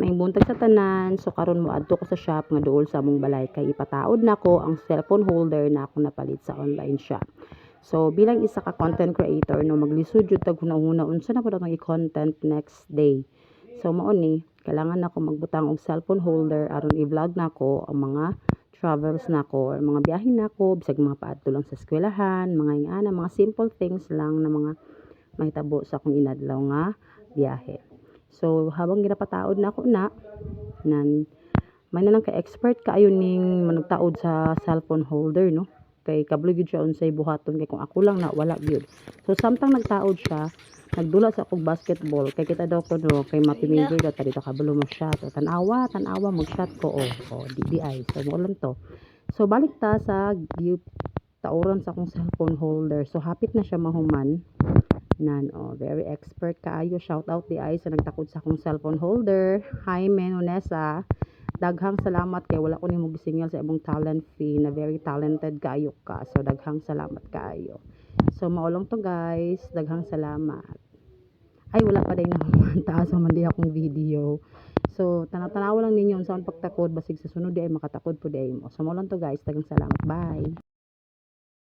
Maayong buntag sa tanan. So karon mo adto ko sa shop nga duol sa among balay kay ipataod nako ang cellphone holder na ako napalit sa online shop. So bilang isa ka content creator no maglisod jud tag hunahuna unsa na pud ang i-content next day. So mao ni kailangan nako magbutang og cellphone holder aron i-vlog nako ang mga travels nako or mga biyahe nako bisag mga paadto lang sa eskwelahan, mga ingana, mga simple things lang na mga mahitabo sa akong inadlaw nga biyahe. So habang ginapataod na ako nan may nang ka-expert kaayo ning manugtaod sa cellphone holder no. Kay kablo gyud siya unsay buhaton kay kung ako lang na wala gyud. So samtang nagtaod siya, nagdula sa akong basketball kay kita daw ko no kay mapimigay ka dito kabalo mo shot. O tanawa mag-shot ko di ay. So mo lang to. So balik ta sa tauran sa akong cellphone holder. So hapit na siya mahuman. Very expert kaayo. Shout out di ay sa nagtakod sa akong cellphone holder. Hi Menonesa. Daghang salamat kay wala ko nimo gisingil sa imong talent fee na very talented kaayo ka. So daghang salamat kaayo. So maulong to guys. Daghang salamat. Ay wala pa day naman taas man di akong video. So tanaw-tanaw lang ninyo unsa ang pagtakod basig sa sunod di ay makatakod po di ay mo. So maulong to guys. Daghang salamat. Bye.